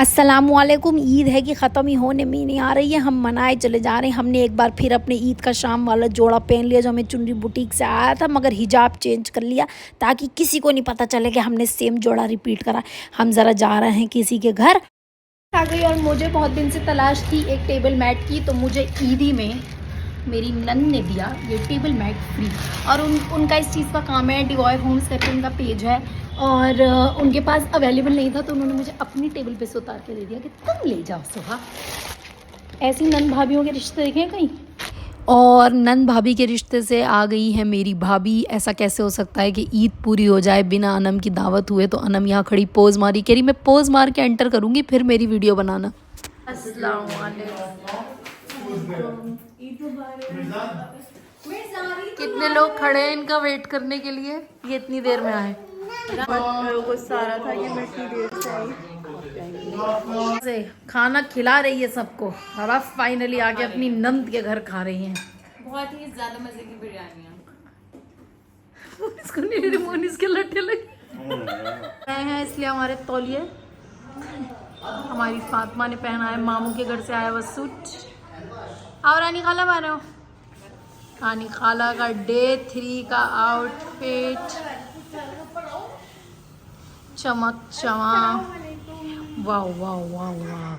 अस्सलामुअलैकुम। ईद है कि ख़त्म ही होने में नहीं आ रही है, हम मनाए चले जा रहे हैं। हमने एक बार फिर अपने ईद का शाम वाला जोड़ा पहन लिया जो हमें चुनरी बुटीक से आया था, मगर हिजाब चेंज कर लिया ताकि किसी को नहीं पता चले कि हमने सेम जोड़ा रिपीट करा। हम ज़रा जा रहे हैं किसी के घर आ गई और मुझे बहुत दिन से तलाश थी एक टेबल मैट की, तो मुझे ईदी में मेरी नंद ने दिया ये टेबल मैट फ्री। और उनका इस चीज़ का काम है, डिवॉयर होम्स करके उनका पेज है, और उनके पास अवेलेबल नहीं था तो उन्होंने मुझे अपनी टेबल पे से उतार के दे दिया कि तुम ले जाओ सुहा। ऐसी नंद भाभीयों के रिश्ते देखे कहीं। और नंद भाभी के रिश्ते से आ गई है मेरी भाभी। ऐसा कैसे हो सकता है कि ईद पूरी हो जाए बिना अनम की दावत हुए। तो अनम यहाँ खड़ी पोज मारी, कह रही मैं पोज मार के एंटर करूँगी फिर मेरी वीडियो बनाना। अस्सलाम वालेकुम। कितने लोग खड़े हैं इनका वेट करने के लिए, ये इतनी देर में आए। गुस्सा आ रहा था कि मैं इतनी देर से आई। खाना खिला रही है सबको और अब फाइनली आके अपनी नंद के घर खा रही हैं। बहुत ही ज्यादा मजे की बिरयानी है। इसको नहीं मोनिस के लट्टे लगे हैं, इसलिए हमारे तौलिए हमारी फातिमा ने पहना है मामू के घर से आया हुआ सूट। और रानी खाला बा रहे हो, रानी खाला का डे 3 का आउटफिट चमक चमक, वाह वाह वाह वाह।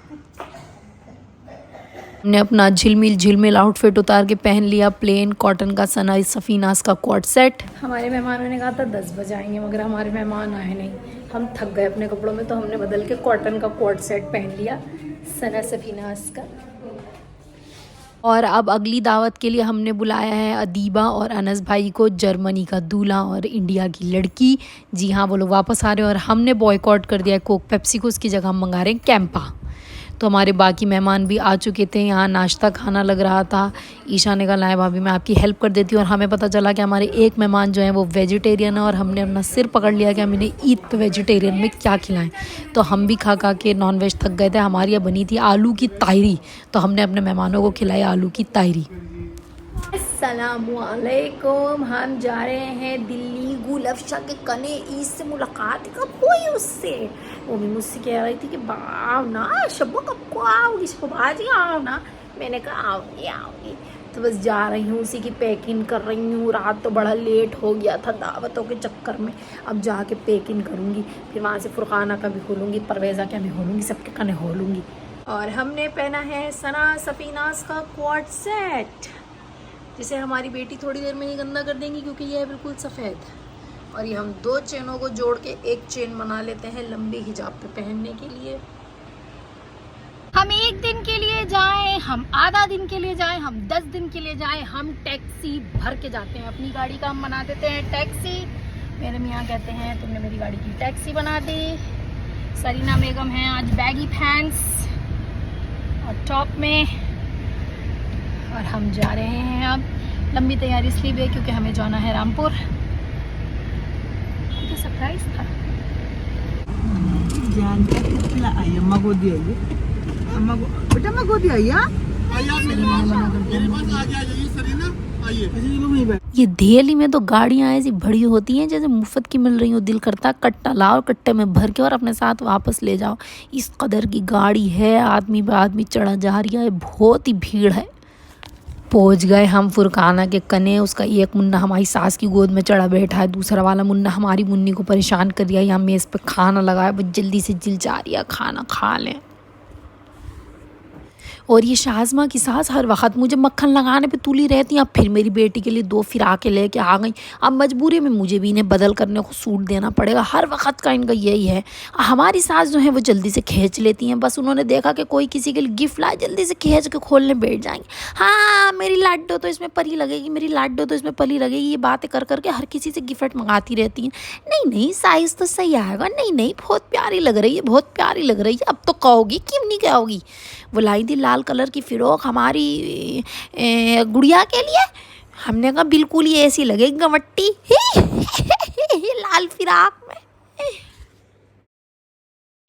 हमने अपना झिलमिल आउटफिट उतार के पहन लिया प्लेन कॉटन का सना सफीनास का कोट सेट। हमारे मेहमानों ने कहा था 10 बजे आएंगे, मगर हमारे मेहमान आए नहीं। हम थक गए अपने कपड़ों में तो हमने बदल के कॉटन का कोट सेट पहन लिया सना सफीनास का। और अब अगली दावत के लिए हमने बुलाया है अदीबा और अनस भाई को, जर्मनी का दूल्हा और इंडिया की लड़की। जी हाँ, वो लोग वापस आ रहे हैं और हमने बॉयकॉट कर दिया है कोक पेप्सी को, उसकी जगह हम मंगा रहे हैं कैंपा। तो हमारे बाकी मेहमान भी आ चुके थे, यहाँ नाश्ता खाना लग रहा था। ईशा ने कहा लाए भाभी मैं आपकी हेल्प कर देती हूँ, और हमें पता चला कि हमारे एक मेहमान जो हैं वो वेजिटेरियन है, और हमने अपना सिर पकड़ लिया कि हम इन्हें ईद पे वेजिटेरियन में क्या खिलाएं। तो हम भी खा खा के नॉनवेज थक गए थे। हमारी यहाँ बनी थी आलू की तायरी, तो हमने अपने मेहमानों को खिलाई आलू की तायरी। अस्सलामुअलैकुम। हम जा रहे हैं दिल्ली। गुलफशा के कने ईद से मुलाकात कब हुई उससे, वो भी मुझसे कह रही थी कि आओ ना शब्बो, कब को आओगी शब्बो, आज ही आओ ना। मैंने कहा आओगी आओगी। तो बस जा रही हूँ, उसी की पैकिंग कर रही हूँ। रात तो बड़ा लेट हो गया था दावतों के चक्कर में, अब जाके पैकिंग करूँगी, फिर वहाँ से फुरखाना का भी खोलूँगी, परवेज़ा का भी खोलूँगी, सबके कने खोलूँगी। और हमने पहना है सना सफीनास का क्वाड सेट, जिसे हमारी बेटी थोड़ी देर में ही गंदा कर देंगी क्योंकि ये है बिल्कुल सफ़ेद। और ये हम 2 चेनों को जोड़ के एक चेन बना लेते हैं लंबी हिजाब पे पहनने के लिए। हम 1 दिन के लिए जाएं, हम आधा दिन के लिए जाएं, हम 10 दिन के लिए जाएं, हम टैक्सी भर के जाते हैं। अपनी गाड़ी का हम बना देते हैं टैक्सी। मेरे मियाँ कहते हैं तुमने मेरी गाड़ी की टैक्सी बना दी। सरीना बेगम हैं आज बैगी पैंट्स और टॉप में, और हम जा रहे हैं। अब लंबी तैयारी इसलिए भी है क्योंकि हमें जाना है रामपुर। तो सरप्राइज था। ये दिल्ली में तो गाड़ियाँ ऐसी बड़ी होती हैं जैसे मुफ्त की मिल रही हो। दिल करता कट्टा लाओ, कट्टे में भर के और अपने साथ वापस ले जाओ। इस कदर की गाड़ी है, आदमी पे आदमी चढ़ा जा रही है, बहुत ही भीड़ है। पहुंच गए हम फुरकाना के कने। उसका एक मुन्ना हमारी सास की गोद में चढ़ा बैठा है, दूसरा वाला मुन्ना हमारी मुन्नी को परेशान कर दिया। यहाँ मेज़ पे खाना लगाया, बस जल्दी से जिल जा रही है, खाना खा लें। और ये शाज़मा की सास हर वक्त मुझे मक्खन लगाने पे तुली रहती हैं। अब फिर मेरी बेटी के लिए 2 फिराके लेके आ गई। अब मजबूरी में मुझे भी इन्हें बदल करने को सूट देना पड़ेगा। हर वक्त का इनका यही है। हमारी सास जो है वो जल्दी से खींच लेती हैं, बस उन्होंने देखा कि कोई किसी के लिए गिफ्ट लाए जल्दी से खींच के खोलने बैठ जाएंगे। हाँ मेरी लाडो तो इसमें परी लगेगी, मेरी लाडो तो इसमें परी लगेगी, ये बातें कर करके हर किसी से गिफ्ट मंगाती रहती हैं। नहीं नहीं साइज़ तो सही आएगा, नहीं नहीं बहुत प्यारी लग रही है, बहुत प्यारी लग रही है, अब तो कहोगी क्यों नहीं कहोगी। वो लाई थी लाल कलर की फ़िरोक हमारी गुड़िया के लिए। हमने कहा बिल्कुल ही ऐसी लगेगी गमट्टी लाल फिराक में।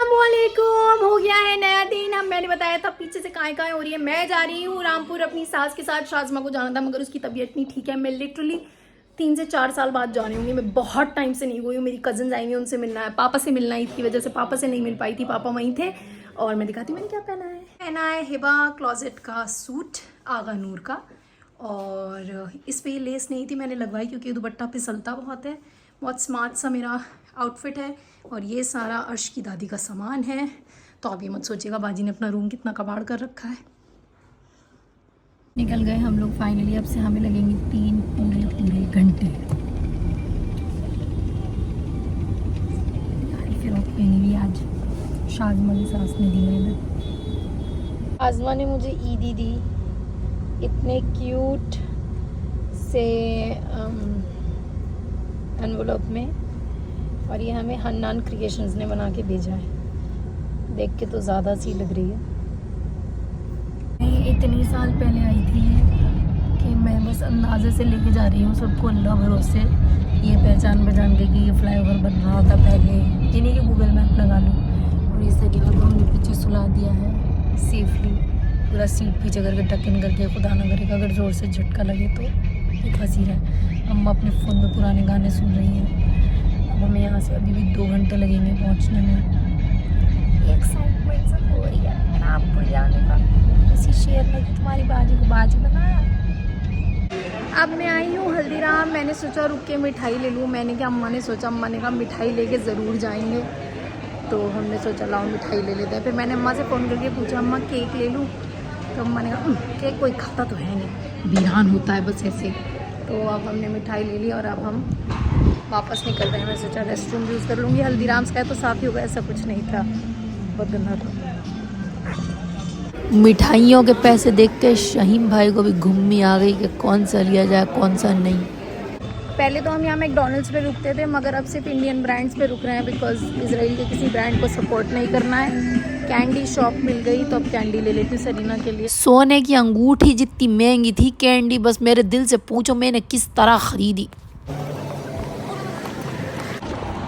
अस्सलामुअलैकुम। हो गया है नया दिन। हम मैंने बताया था पीछे से काय हो रही है। मैं जा रही हूँ रामपुर अपनी सास के साथ। शाज़मा को जाना था मगर उसकी तबीयत नहीं ठीक है। मैं लिटरली 3 से 4 साल बाद जा रही हूँ। मैं बहुत टाइम से नहीं गई हूँ। मेरी कज़न्स आई हुई, उनसे मिलना है, पापा से मिलना है। इसकी वजह से पापा से नहीं मिल पाई थी, पापा वहीं थे। और मैं दिखाती हूँ मैंने क्या पहना है हिबा क्लोजेट का सूट आगा नूर का, और इस पे लेस नहीं थी, मैंने लगवाई क्योंकि दुपट्टा फिसलता बहुत है। बहुत स्मार्ट सा मेरा आउटफिट है। और ये सारा अर्श की दादी का सामान है। तो आप ये मत सोचिएगा बाजी ने अपना रूम कितना कबाड़ कर रखा है। निकल गए हम लोग फाइनली। अब से हमें लगेंगे 3 पूरे घंटे। फिर पहनी भी आज शाज़मा की सास ने दी मैंने। शाज़मा ने मुझे ईदी दी इतने क्यूट से एनवलप में, और ये हमें हन्नान क्रिएशंस ने बना के भेजा है। देख के तो ज़्यादा सी लग रही है। मैं इतनी साल पहले आई थी कि मैं बस अंदाजे से लेके जा रही हूँ सबको अल्लाह भरोसे। ये पहचान के कि ये फ्लाईओवर बन रहा था पहले, ये नहीं कि गूगल मैप लगा लूँ। और इस तरीके को हमने पीछे सुला दिया है सेफली, पूरा सीट पीछे करके टक इन करके, खुदा ना करेगा अगर ज़ोर से झटका लगे तो ये फंसी रहे। अम्मा अपने फ़ोन में पुराने गाने सुन रही हैं। अब हमें यहाँ से अभी भी 2 घंटे लगेंगे पहुँचने में। एक्साइटमेंट सब हो रही है रामपुर जाने का। इसी शेर ने कि तुम्हारी बाजी को बाजी बनाया। अब मैं आई हूँ हल्दीराम। मैंने सोचा रुक के मिठाई ले लूँ। मैंने क्या, अम्मा ने सोचा, अम्मा ने कहा मिठाई लेके ज़रूर जाएंगे, तो हमने सोचा लाओ मिठाई ले लेते हैं। फिर मैंने अम्मा से फ़ोन करके पूछा अम्मा केक ले लूँ, तो अम्मा ने कहा केक कोई खाता तो है नहीं, वीरान होता है बस ऐसे। तो अब हमने मिठाई ले ली और अब हम वापस निकल रहे हैं। मैं सोचा रेस्ट रूम यूज़ कर लूँगी। हल्दीराम्स का है तो साफ़ ही होगा, ऐसा कुछ नहीं था, बहुत गंदा था। मिठाइयों के पैसे देख के शहीम भाई को भी घुम्मी आ गई कि कौन सा लिया जाए कौन सा नहीं। पहले तो हम यहाँ मैकडॉनल्ड्स पे रुकते थे, मगर अब सिर्फ इंडियन ब्रांड्स पे रुक रहे हैं बिकॉज इसराइल के किसी ब्रांड को सपोर्ट नहीं करना है। कैंडी शॉप मिल गई तो अब कैंडी ले लेती हूँ सरीना के लिए। सोने की अंगूठी जितनी महंगी थी कैंडी, बस मेरे दिल से पूछो मैंने किस तरह खरीदी।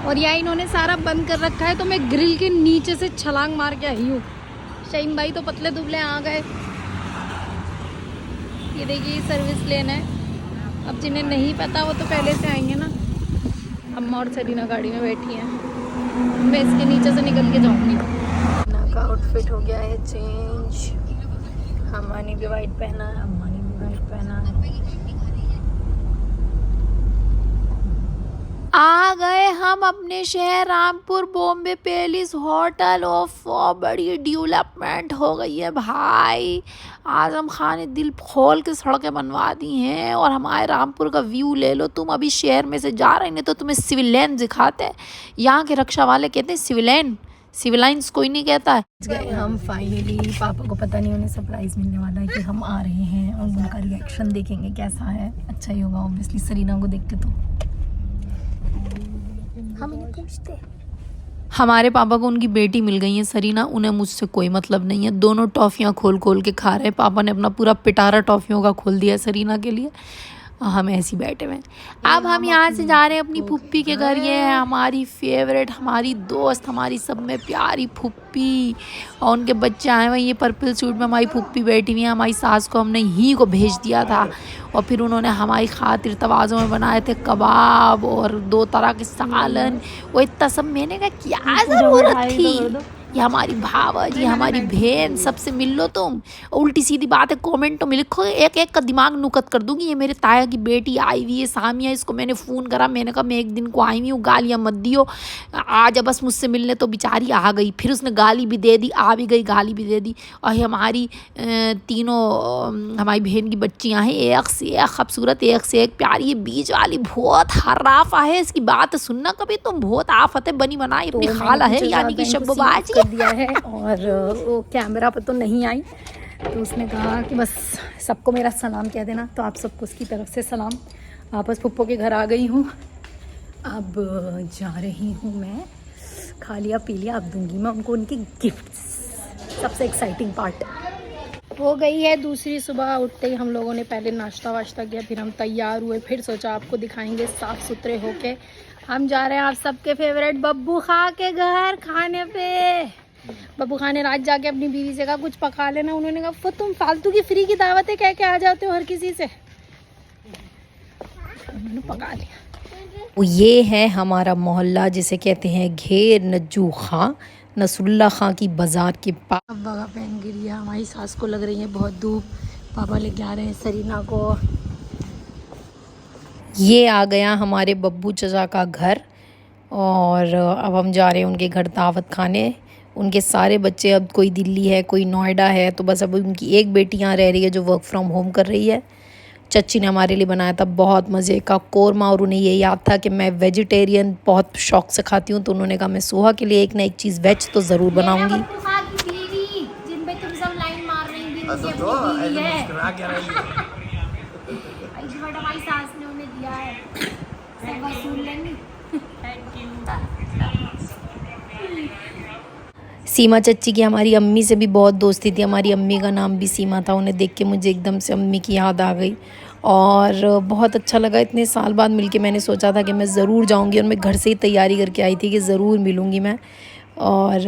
और यहाँ इन्होंने सारा बंद कर रखा है, तो मैं ग्रिल के नीचे से छलांग मार के आई हूँ। शहीम भाई तो पतले दुबले आ गए। ये देखिए सर्विस लेना है। अब जिन्हें नहीं पता वो तो पहले से आएंगे ना। अम्मा और सरीना गाड़ी में बैठी हैं, मैं इसके नीचे से निकल के जाऊंगी। ना का आउटफिट हो गया है चेंज। अम्मा ने भी वाइट पहना है, अम्मा ने भी वाइट पहना है। आ गए हम अपने शहर Rampur. Bombay palace hotel of बड़ी डेवलपमेंट हो गई है भाई। आजम खान ने दिल खोल के सड़कें बनवा दी हैं। और हमारे रामपुर का व्यू ले लो तुम। अभी शहर में से जा रहे हैं तो तुम्हें सिविल लाइन दिखाते हैं। यहाँ के रक्षा वाले कहते हैं सिविल लाइन, सिविल लाइन्स कोई नहीं कहता है। गए हम फाइनली। पापा को पता नहीं, उन्हें सरप्राइज मिलने वाला है कि हम आ रहे हैं, और उनका रिएक्शन देखेंगे कैसा है। अच्छा ही होगा ऑब्वियसली सरीना को देख के। तो हम इन्हें पूछते। हमारे पापा को उनकी बेटी मिल गई है सरीना, उन्हें मुझसे कोई मतलब नहीं है। दोनों टॉफ़ियाँ खोल खोल के खा रहे हैं। पापा ने अपना पूरा पिटारा टॉफ़ियों का खोल दिया है सरीना के लिए। हम ऐसे ही बैठे हुए हैं। अब हम यहाँ से जा रहे हैं अपनी फुप्पी के घर। ये है हमारी फेवरेट, हमारी दोस्त, हमारी सब में प्यारी फुप्पी, और उनके बच्चे आए हुए। ये पर्पल सूट में हमारी फुप्पी बैठी हुई है। हमारी सास को हमने ही को भेज दिया था, और फिर उन्होंने हमारी खातिर तवाज़ों में बनाए थे कबाब और 2 तरह के सालन। वो इतना सब मैंने कहा क्या ज़रूरत थी। ये हमारी भावज, ये हमारी बहन, सबसे मिल लो तुम। उल्टी सीधी बात है कमेंटों में लिखो, एक एक का दिमाग नुकत कर दूंगी। ये मेरे ताया की बेटी आई हुई है सामिया, इसको मैंने फ़ोन करा, मैंने कहा मैं एक दिन को आई हुई हूँ, गालियाँ मत दियो, आ जा बस मुझसे मिलने। तो बेचारी आ गई, फिर उसने गाली भी दे दी, आ भी गई, गाली भी दे दी। और हमारी तीनों हमारी बहन की बच्चियाँ हैं, एक से एक खूबसूरत, एक से एक प्यारी। ये बीच वाली बहुत हर्राफा है, इसकी बात सुनना कभी तुम, बहुत आफत है बनी बनाई। अपनी खाला है यानी कि शब्बाजी दिया है। और वो कैमरा पर तो नहीं आई, तो उसने कहा कि बस सबको मेरा सलाम कह देना। तो आप सबको उसकी तरफ से सलाम। वापस पुप्पो के घर आ गई हूँ। अब जा रही हूँ मैं। खा लिया पी लिया, अब दूंगी मैं उनको उनके गिफ्ट्स। सबसे एक्साइटिंग पार्ट हो गई है। दूसरी सुबह उठते ही हम लोगों ने पहले नाश्ता वाश्ता किया, फिर हम तैयार हुए, फिर सोचा आपको दिखाएंगे साफ़ सुथरे होके। हम जा रहे हैं आप सबके फेवरेट बब्बू खा के घर खाने पे। बब्बू खान ने रात जाके अपनी बीवी से कहा कुछ पका लेना। उन्होंने कहा वो तुम फालतू की फ्री की दावतें कह के आ जाते हो हर किसी से। उन्होंने पका लिया। ये है हमारा मोहल्ला जिसे कहते हैं घेर नज्जू खां। नसरुल्ला खां की बाज़ार के पास। अब्बा का पेन गिर गया, हमारी सास को लग रही है बहुत धूप, पापा लेके आ रहे हैं सरीना को। ये आ गया हमारे बब्बू चचा का घर और अब हम जा रहे हैं उनके घर दावत खाने। उनके सारे बच्चे, अब कोई दिल्ली है, कोई नोएडा है, तो बस अब उनकी एक बेटी यहाँ रह रही है जो वर्क फ्रॉम होम कर रही है। चच्ची ने हमारे लिए बनाया था बहुत मज़े का कोरमा और उन्हें ये याद था कि मैं वेजिटेरियन बहुत शौक से खाती हूँ, तो उन्होंने कहा मैं सुहा के लिए एक ना एक चीज़ वेज तो ज़रूर बनाऊँगी। सीमा चच्ची की हमारी अम्मी से भी बहुत दोस्ती थी, हमारी अम्मी का नाम भी सीमा था। उन्हें देख के मुझे एकदम से अम्मी की याद आ गई और बहुत अच्छा लगा। इतने साल बाद मिलके मैंने सोचा था कि मैं ज़रूर जाऊंगी और मैं घर से ही तैयारी करके आई थी कि ज़रूर मिलूंगी मैं, और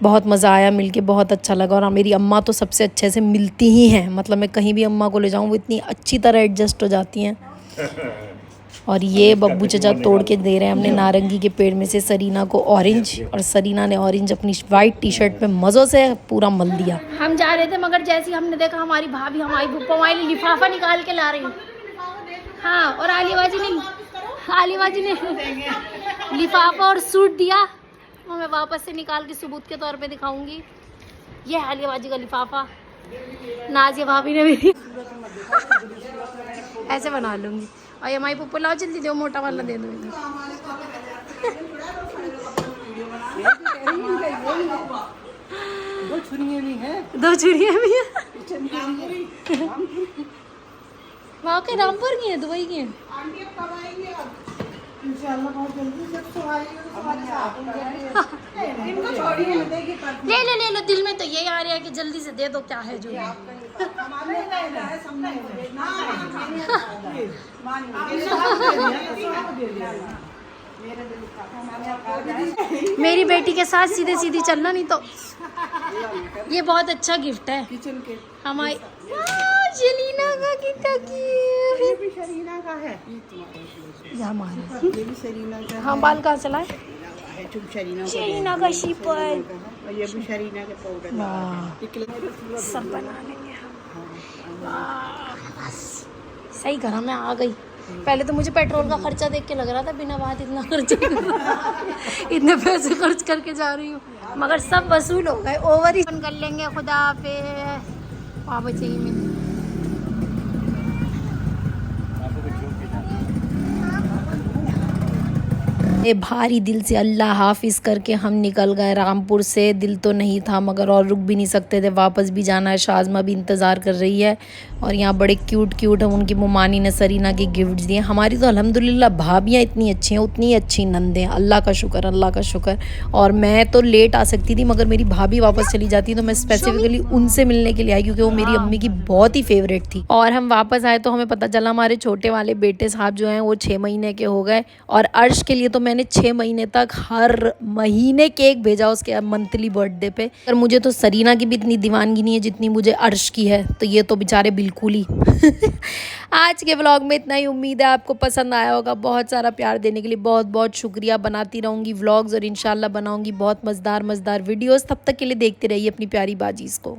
बहुत मज़ा आया मिलके, बहुत अच्छा लगा। और मेरी अम्मा तो सबसे अच्छे से मिलती ही हैं, मतलब मैं कहीं भी अम्मा को ले जाऊँ वो इतनी अच्छी तरह एडजस्ट हो जाती हैं। और ये बब्बू चचा तोड़ के दे रहे हैं हमने नारंगी के पेड़ में से सरीना को ऑरेंज, और सरीना ने ऑरेंज अपनी वाइट टी शर्ट पे मज़ों से पूरा मल दिया। हम जा रहे थे मगर जैसे ही हमने देखा हमारी भाभी हमारी भुप्पा हमारे लिए लिफाफा निकाल के ला रही है। हाँ, और आलिबाजी ने लिफाफा और सूट दिया, वो मैं वापस से निकाल के सबूत के तौर पे दिखाऊंगी। ये आलिबाजी का लिफाफा नाजिया भाभी ने भी ऐसे बना लूँगी। और ये हमारी पप्पू लाओ जल्दी दो, मोटा वाला दे दो। दो छुरियाँ भी हैं। वहाँ के रामपुर की हैं, दुबई की हैं। ले लो, दिल में तो यही आ रहा है कि जल्दी से दे दो, क्या है जो मेरी बेटी के साथ सीधे सीधी चलना, नहीं तो ये बहुत अच्छा गिफ्ट है हमारी शरीना का। कितना क्यूट, शरीना का है ये हमारा। ये भी शरीना का। हाँ, बाल कहाँ चलाए? शरीना का शिपर, ये भी शरीना के पाउडर सब बना लेंगे हम। बस सही करा, मैं आ गई। पहले तो मुझे पेट्रोल का खर्चा देख के लग रहा था बिना बात इतना खर्च इतने पैसे खर्च करके जा रही हूँ, मगर सब वसूल हो गए, ओवर ही कर लेंगे। खुदा हाफिज़। वापस चाहिए मुझे। भारी दिल से अल्लाह हाफिज़ करके हम निकल गए रामपुर से। दिल तो नहीं था मगर और रुक भी नहीं सकते थे, वापस भी जाना है। शाज़मा भी इंतज़ार कर रही है और यहाँ बड़े क्यूट हम उनकी मुमानी ने सरीना के गिफ्ट्स दिए। हमारी तो अल्हम्दुलिल्लाह भाभियाँ इतनी अच्छी हैं, उतनी अच्छी नंदें, अल्लाह का शुक्र। और मैं तो लेट आ सकती थी मगर मेरी भाभी वापस चली जाती तो मैं स्पेसिफिकली उनसे मिलने के लिए आई, क्योंकि वो मेरी अम्मी की बहुत ही फेवरेट थी। और हम वापस आए तो हमें पता चला हमारे छोटे वाले बेटे साहब जो हैं वो 6 महीने के हो गए, और अर्श के लिए तो मैंने 6 महीने तक हर महीने केक भेजा उसके मंथली बर्थडे पे। पर मुझे तो सरीना की भी इतनी दीवानगी नहीं है जितनी मुझे अर्श की है, तो ये तो बेचारे बिल्कुल ही आज के व्लॉग में इतना ही। उम्मीद है आपको पसंद आया होगा। बहुत सारा प्यार देने के लिए बहुत बहुत शुक्रिया। बनाती रहूँगी व्लॉग्स और इंशाल्लाह बनाऊँगी बहुत मज़ेदार वीडियोज़। तब तक के लिए देखते रहिए अपनी प्यारी बाजीज़ को।